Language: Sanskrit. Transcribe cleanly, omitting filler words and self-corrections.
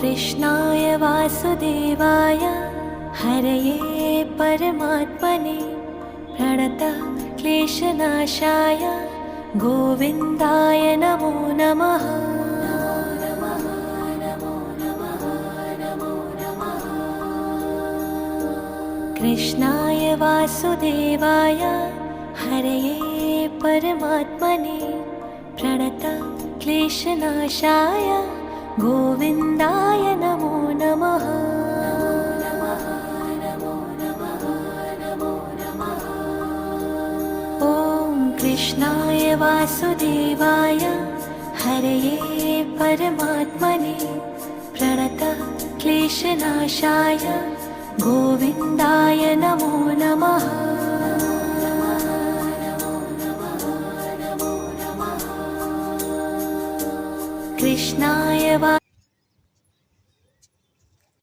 कृष्णाय वासुदेवाय हरये परमात्मने प्रणतः क्लेशनाशाय गोविन्दाय नमो नमः। कृष्णाय वासुदेवाय हरये परमात्मने प्रणतः क्लेशनाशाय गोविन्दाय नमो नमः। ॐ कृष्णाय वासुदेवाय हरये परमात्मने प्रणतः क्लेशनाशाय गोविन्दाय नमो नमः। कृष्णाय